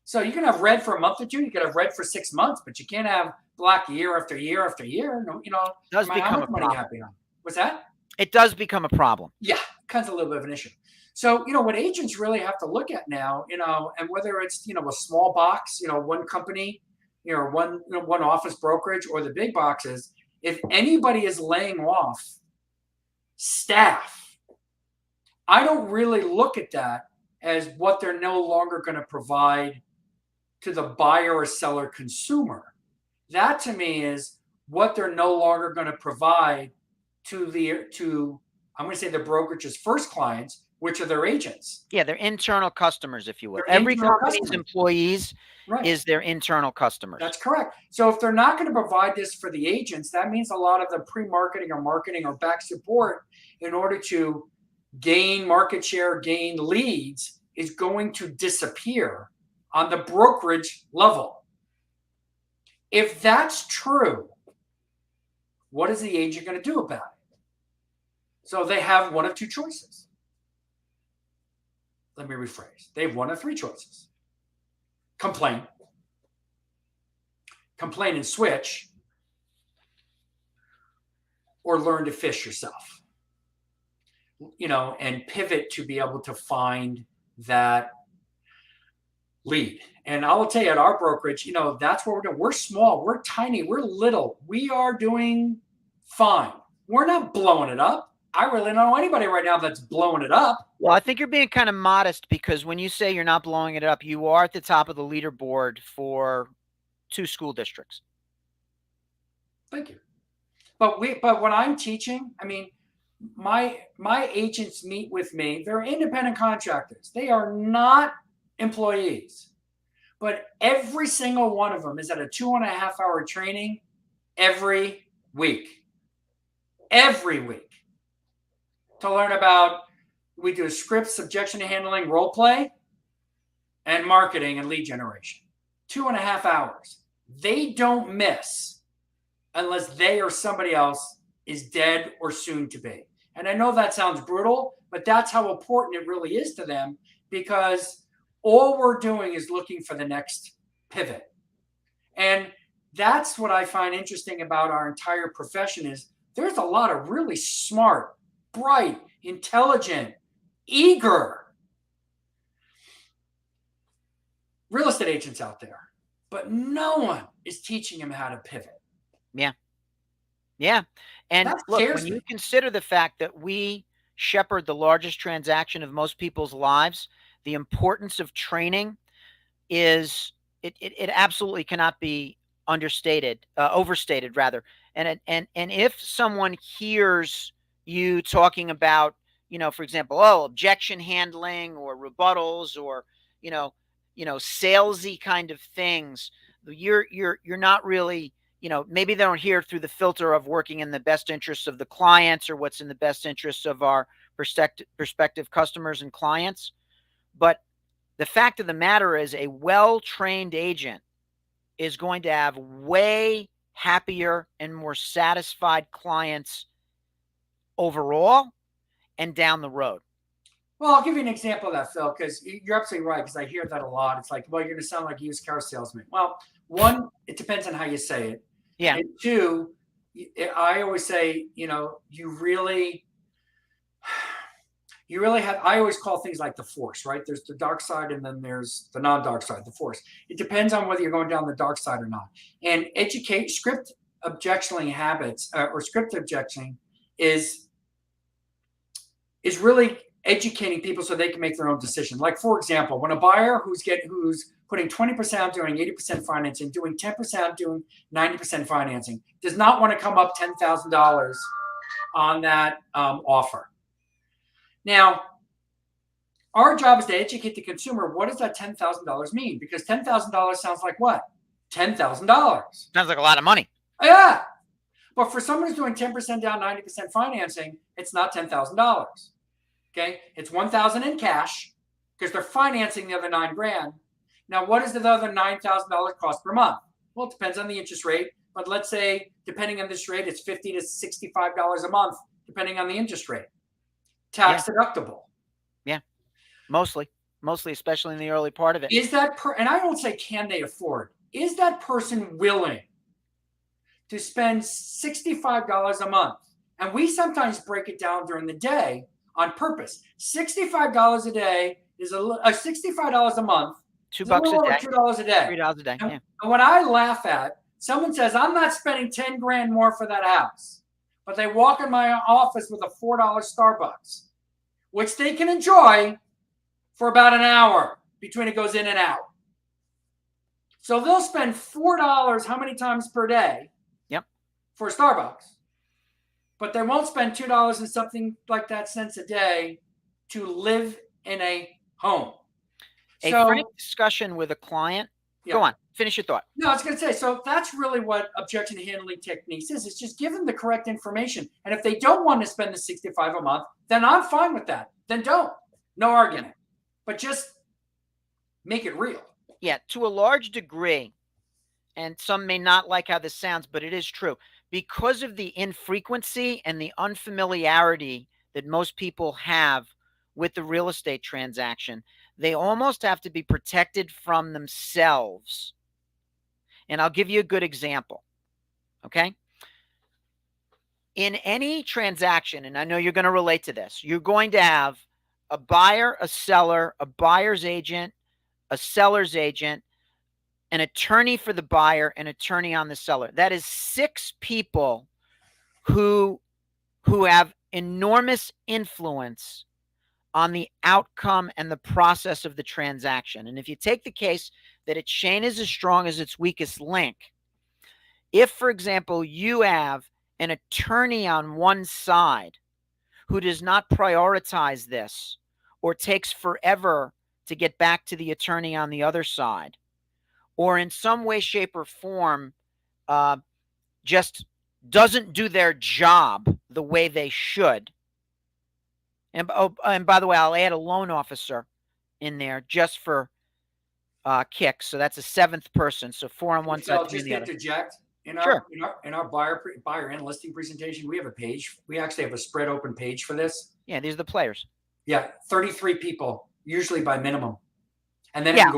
So you can have red for a month or two. You can have red for 6 months, but you can't have black year after year after year. It does become a problem. What's that? It does become a problem. Yeah, becomes a little bit of an issue. So, what agents really have to look at now, and whether it's, a small box, one company, one office brokerage, or the big boxes, if anybody is laying off staff, I don't really look at that as what they're no longer going to provide to the buyer or seller consumer. That to me is what they're no longer going to provide to I'm going to say the brokerage's first clients, which are their agents. Yeah, they're internal customers, if you will. They're Every internal company's customers. employees Right. is their internal customers. That's correct. So if they're not going to provide this for the agents, that means a lot of the pre-marketing or marketing or back support in order to gain market share, gain leads is going to disappear on the brokerage level. If that's true, what is the agent going to do about it? So they have one of two choices. Let me rephrase. They have one of three choices. Complain and switch, or learn to fish yourself, and pivot to be able to find that lead. And I will tell you, at our brokerage, that's what we're doing. We're small, we're tiny, we're little. We are doing fine. We're not blowing it up. I really don't know anybody right now that's blowing it up. Well, I think you're being kind of modest, because when you say you're not blowing it up, you are at the top of the leaderboard for 2 school districts. Thank you. But when I'm teaching, I mean, my agents meet with me. They're independent contractors. They are not employees. But every single one of them is at a 2.5-hour training every week. Every week. To learn about, we do scripts, objection handling, role play, and marketing and lead generation. 2.5 hours. They don't miss unless they or somebody else is dead or soon to be. And I know that sounds brutal, but that's how important it really is to them, because all we're doing is looking for the next pivot. And that's what I find interesting about our entire profession is there's a lot of really smart, bright, intelligent, eager real estate agents out there, but no one is teaching them how to pivot. Yeah. Yeah. And That look, scares when you me. consider the fact that we shepherd the largest transaction of most people's lives, the importance of training is it absolutely cannot be understated, overstated rather. And if someone hears you talking about, for example, objection handling or rebuttals or, salesy kind of things, you're not really, maybe they don't hear through the filter of working in the best interests of the clients or what's in the best interests of our prospective customers and clients. But the fact of the matter is, a well-trained agent is going to have way happier and more satisfied clients overall and down the road. Well, I'll give you an example of that, Phil, because you're absolutely right, because I hear that a lot. It's like, well, you're going to sound like a used car salesman. Well, one, it depends on how you say it. Yeah. And two, I always say, you really have, I always call things like the force, right? There's the dark side and then there's the non-dark side, the force. It depends on whether you're going down the dark side or not. And script objectioning habits or script objectioning is really educating people so they can make their own decision. Like, for example, when a buyer who's putting 20% out doing 80% financing, doing 10% doing 90% financing, does not want to come up $10,000 on that offer. Now, our job is to educate the consumer. What does that $10,000 mean? Because $10,000 sounds like what? $10,000. Sounds like a lot of money. Yeah. But for someone who's doing 10% down, 90% financing, it's not $10,000. Okay. It's $1,000 in cash because they're financing the other $9,000. Now, what does the other $9,000 cost per month? Well, it depends on the interest rate. But let's say, depending on this rate, it's $50 to $65 a month, depending on the interest rate. Tax deductible. Yeah. Mostly, especially in the early part of it. Is that and I don't say can they afford? Is that person willing to spend $65 a month? And we sometimes break it down during the day on purpose. $65 a day is $65 a month. $2 a day. $2 a day. $3 a day. And, yeah. And when I laugh at someone says, I'm not spending $10,000 more for that house, but they walk in my office with a $4 Starbucks, which they can enjoy for about an hour between it goes in and out. So they'll spend $4 how many times per day? Yep. For Starbucks, but they won't spend $2 and something like that cents a day to live in a home. A So, frank discussion with a client. yeah. Go on, finish your thought. No, I was going to say, so that's really what objection handling techniques is. It's just give them the correct information. And if they don't want to spend the $65 a month, then I'm fine with that. Then don't. No argument. But just make it real. Yeah, to a large degree, and some may not like how this sounds, but it is true. Because of the infrequency and the unfamiliarity that most people have with the real estate transaction, they almost have to be protected from themselves. And I'll give you a good example. Okay? In any transaction, and I know you're going to relate to this, you're going to have a buyer, a seller, a buyer's agent, a seller's agent, an attorney for the buyer, an attorney on the seller. That is 6 people who have enormous influence on the outcome and the process of the transaction. And if you take the case that its chain is as strong as its weakest link, if, for example, you have an attorney on one side who does not prioritize this or takes forever to get back to the attorney on the other side, or in some way, shape, or form just doesn't do their job the way they should. And by the way, I'll add a loan officer in there just for kicks. So that's a 7th person. So 4 on one side, 3 on the other. Interject. In Sure. our buyer and listing presentation, we have a page. We actually have a spread open page for this. Yeah, these are the players. Yeah, 33 people, usually by minimum. And then yeah,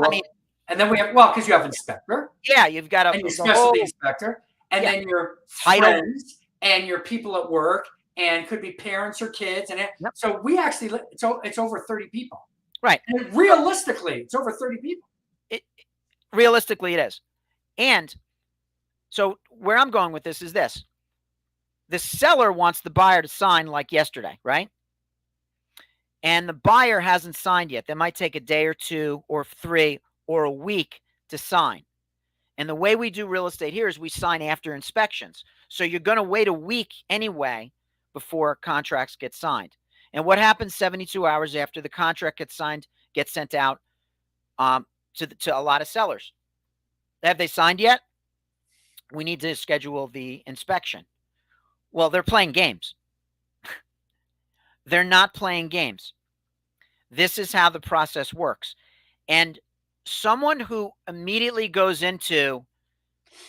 and then we have, well, because you have inspector. Yeah, you've got and your specialty inspector, and then your friends and your people at work, and could be parents or kids, and so we actually it's over 30 people. Right. And realistically, it's over 30 people. Realistically, it is. And so where I'm going with this is this. The seller wants the buyer to sign like yesterday, right? And the buyer hasn't signed yet. They might take a day or 2 or 3 or a week to sign. And the way we do real estate here is we sign after inspections. So you're going to wait a week anyway before contracts get signed. And what happens 72 hours after the contract gets signed, gets sent out to a lot of sellers? Have they signed yet? We need to schedule the inspection. Well, they're playing games. They're not playing games. This is how the process works. And someone who immediately goes into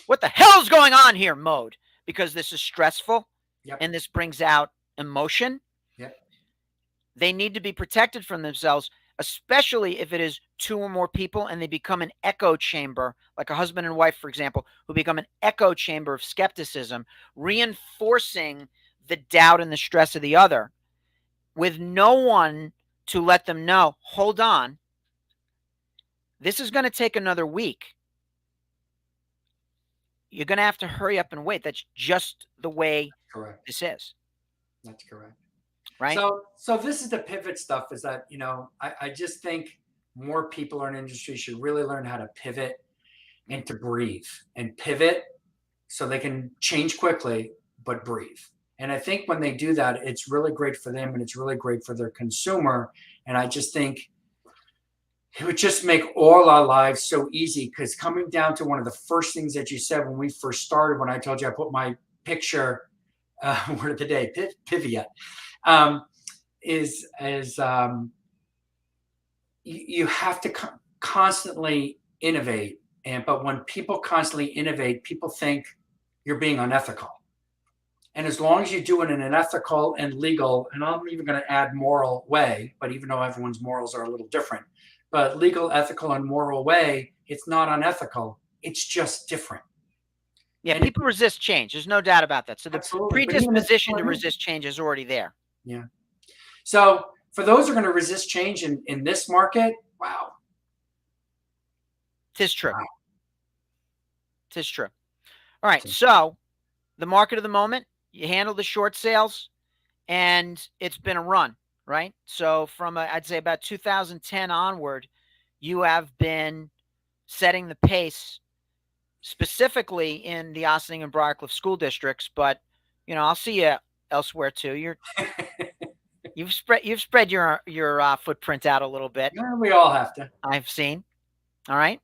what the hell is going on here mode, because this is stressful and this brings out emotion, they need to be protected from themselves, especially if it is 2 or more people and they become an echo chamber, like a husband and wife, for example, who become an echo chamber of skepticism, reinforcing the doubt and the stress of the other, with no one to let them know, hold on, this is going to take another week. You're going to have to hurry up and wait. That's just the way this is. That's correct. Right. So this is the pivot stuff, is that, I just think more people in our industry should really learn how to pivot and to breathe and pivot so they can change quickly, but breathe. And I think when they do that, it's really great for them and it's really great for their consumer. And I just think it would just make all our lives so easy, because coming down to one of the first things that you said when we first started, when I told you I put my picture, word of the day, pivot, you have to constantly innovate. But when people constantly innovate, people think you're being unethical. And as long as you do it in an ethical and legal, and I'm even going to add moral way, but even though everyone's morals are a little different, but legal, ethical, and moral way, it's not unethical. It's just different. Yeah, people resist change. There's no doubt about that. So the predisposition to resist change is already there. Yeah. So for those who are going to resist change in this market, wow. 'Tis true. Wow. 'Tis true. All right. So the market of the moment, you handle the short sales, and it's been a run, right? So from, I'd say about 2010 onward, you have been setting the pace specifically in the Ossining and Briarcliff school districts, but I'll see you elsewhere too. You've spread your footprint out a little bit. Yeah, we all have to. I've seen. All right.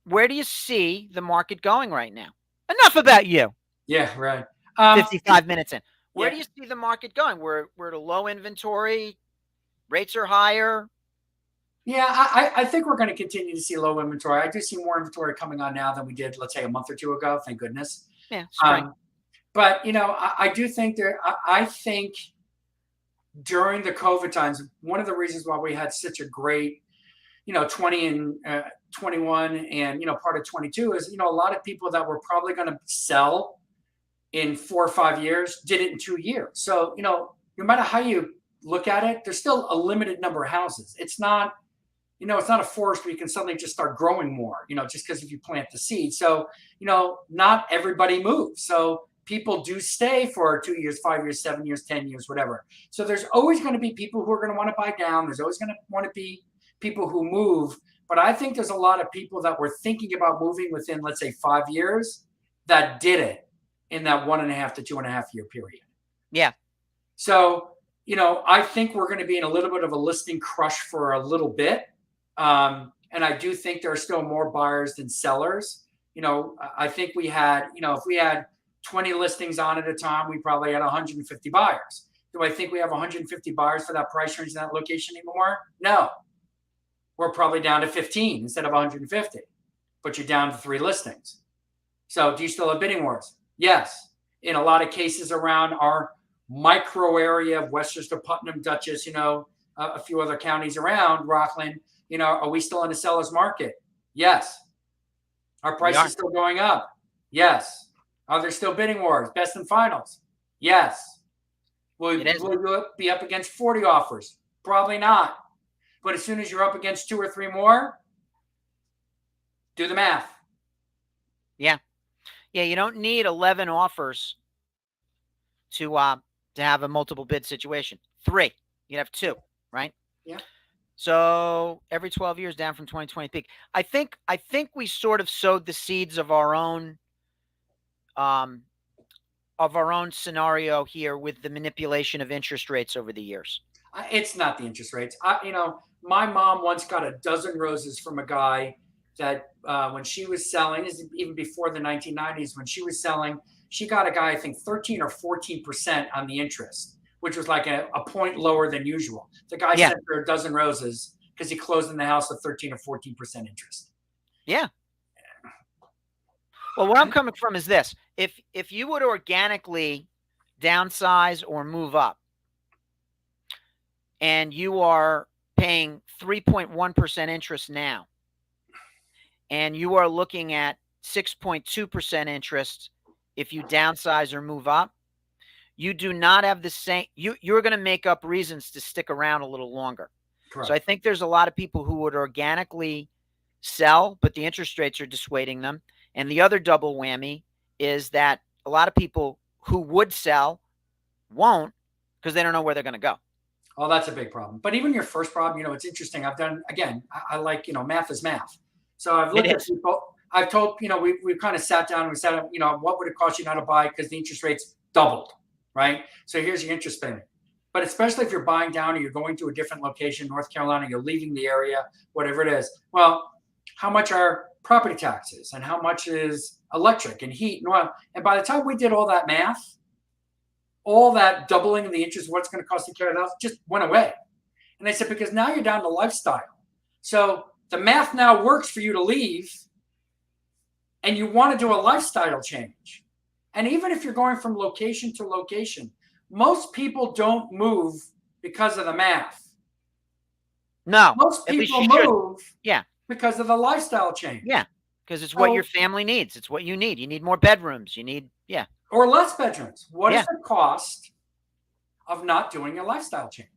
Where do you see the market going right now? Enough about you. Yeah, right. 55 minutes in. Where do Yeah. you see the market going? We're at a low inventory. Rates are higher. Yeah, I think we're going to continue to see low inventory. I do see more inventory coming on now than we did, let's say, a month or two ago. Thank goodness. Yeah, spring. But I do think I think during the COVID times, one of the reasons why we had such a great 20 and 21 and part of 22 is a lot of people that were probably going to sell in 4 or 5 years did it in 2 years. So no matter how you look at it, there's still a limited number of houses. It's not it's not a forest where you can suddenly just start growing more, just because if you plant the seed. So not everybody moves. So people do stay for 2 years, 5 years, 7 years, 10 years, whatever. So there's always going to be people who are going to want to buy down. There's always going to want to be people who move. But I think there's a lot of people that were thinking about moving within, let's say, 5 years that did it in that 1.5 to 2.5 year period. Yeah. So, I think we're going to be in a little bit of a listing crush for a little bit. And I do think there are still more buyers than sellers. I think we had, if we had 20 listings on at a time, we probably had 150 buyers. Do I think we have 150 buyers for that price range in that location anymore? No. We're probably down to 15 instead of 150, but you're down to 3 listings. So do you still have bidding wars? Yes. In a lot of cases around our micro area of Westchester, Putnam, Dutchess, a few other counties around Rockland, are we still in a seller's market? Yes. Are prices still going up? Yes. Are there still bidding wars, best and finals? Yes. Will you be up against 40 offers? Probably not. But as soon as you're up against 2 or 3 more, do the math. Yeah. Yeah, you don't need 11 offers to have a multiple bid situation. 3. You'd have 2, right? Yeah. So every 12 years down from 2020 peak. I think we sort of sowed the seeds of our own scenario here with the manipulation of interest rates over the years. It's not the interest rates. My mom once got a dozen roses from a guy that when she was selling, even before the 1990s, when she was selling, she got a guy, I think 13 or 14% on the interest, which was like a point lower than usual. The guy sent her a dozen roses because he closed in the house with 13 or 14% interest. Yeah. Well, where I'm coming from is this. If you would organically downsize or move up and you are paying 3.1% interest now, and you are looking at 6.2% interest if you downsize or move up, you do not have the same, you're going to make up reasons to stick around a little longer. Correct. So I think there's a lot of people who would organically sell, but the interest rates are dissuading them. And the other double whammy is that a lot of people who would sell won't because they don't know where they're going to go. Oh, that's a big problem. But even your first problem, it's interesting. I've done, again, I like, math is math. So I've looked at people, I've told, we've kind of sat down and we said, what would it cost you now to buy? Because the interest rates doubled, right? So here's your interest payment. But especially if you're buying down or you're going to a different location, North Carolina, you're leaving the area, whatever it is. Well, how much are property taxes and how much is electric and heat and oil? And by the time we did all that math, all that doubling of the interest, what's going to cost to carry the house, just went away. And they said, because now you're down to lifestyle. So the math now works for you to leave and you want to do a lifestyle change. And even if you're going from location to location, most people don't move because of the math. No. Most people move because of the lifestyle change. Yeah. Because it's what your family needs. It's what you need. You need more bedrooms. You need, or less bedrooms. What is the cost of not doing a lifestyle change?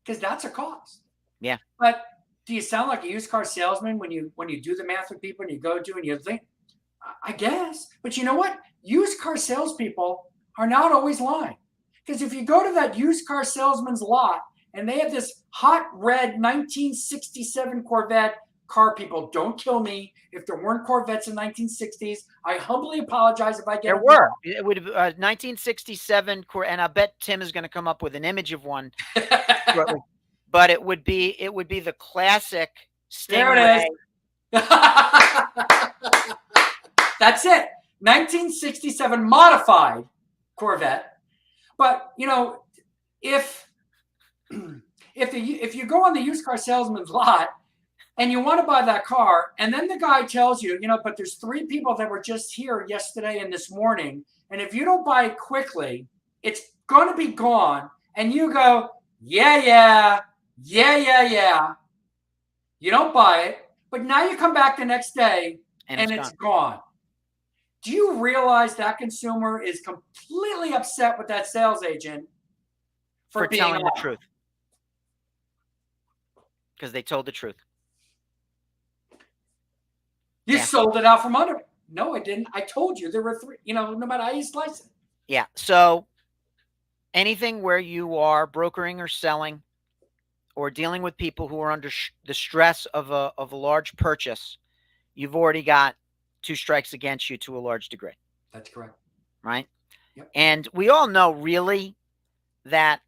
Because that's a cost. Yeah. But do you sound like a used car salesman when you do the math with people and you go to and you think, I guess. But you know what? Used car salespeople are not always lying. Because if you go to that used car salesman's lot and they have this hot red 1967 Corvette car people, don't kill me. If there weren't Corvettes in 1960s, I humbly apologize if I get There it wrong. were. It would have 1967, and I bet Tim is going to come up with an image of one shortly. But it would be the classic There Stingray. it is. That's it. 1967 modified Corvette. But you know, if you go on the used car salesman's lot and you want to buy that car, and then the guy tells you, you know, but there's 3 people that were just here yesterday and this morning, and if you don't buy it quickly, it's going to be gone. And you go, yeah. You don't buy it, but now you come back the next day and it's gone. Do you realize that consumer is completely upset with that sales agent for telling the truth? Because they told the truth. You sold it out from under me. No, I didn't. I told you there were 3, you know, no matter how you slice it. Yeah. So anything where you are brokering or selling or dealing with people who are under the stress of a large purchase, you've already got 2 strikes against you to a large degree. That's correct. Right? Yep. And we all know really that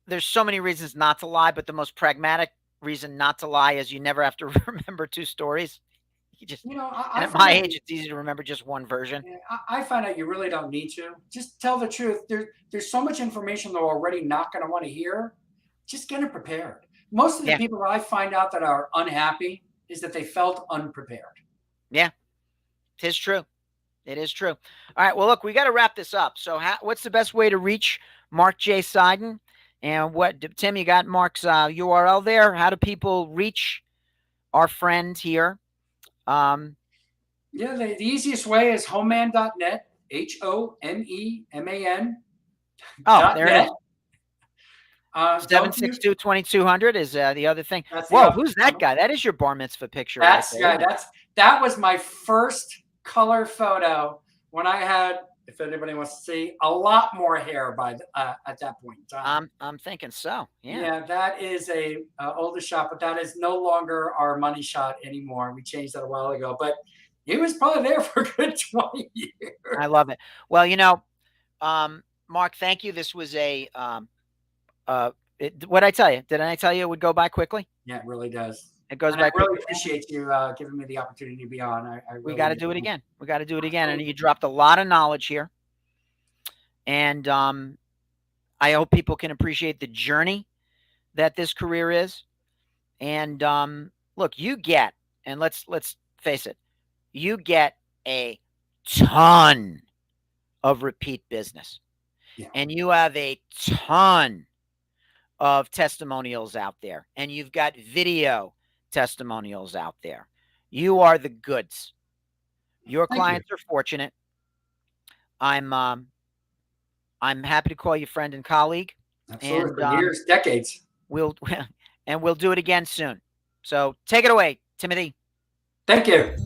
there's so many reasons not to lie, but the most pragmatic reason not to lie is you never have to remember 2 stories. You just, you know, and at my age, it's easy to remember just one version. I find out you really don't need to. Just tell the truth. There's so much information they're already not going to want to hear. Just get it prepared. Most of the people that I find out that are unhappy is that they felt unprepared. Yeah, it is true. It is true. All right. Well, look, we got to wrap this up. So what's the best way to reach Mark J. Seiden? And Tim, you got Mark's URL there. How do people reach our friend here? Yeah, the easiest way is homeman.net, HOMEMAN. Oh, there net. it is. 762-2200 is the other thing. Whoa, who's that guy? That is your bar mitzvah picture. That's right there, that was my first color photo when I had, if anybody wants to see, a lot more hair by at that point in time. I'm thinking so. Yeah. Yeah, that is a older shot, but that is no longer our money shot anymore. We changed that a while ago, but he was probably there for a good 20 years. I love it. Well, you know, Mark, thank you. This was what I tell you? Did I tell you it would go by quickly? Yeah, it really does. It goes by quickly. I really appreciate you giving me the opportunity to be on. We got to do it again. We got to do it again. And you dropped a lot of knowledge here. And I hope people can appreciate the journey that this career is. And look, you get, and let's face it, you get a ton of repeat business. Yeah. And you have a ton of testimonials out there. And you've got video testimonials out there. You are the goods. Your clients are fortunate. I'm happy to call you friend and colleague. Absolutely. And, for years, decades. We'll do it again soon. So take it away, Timothy. Thank you.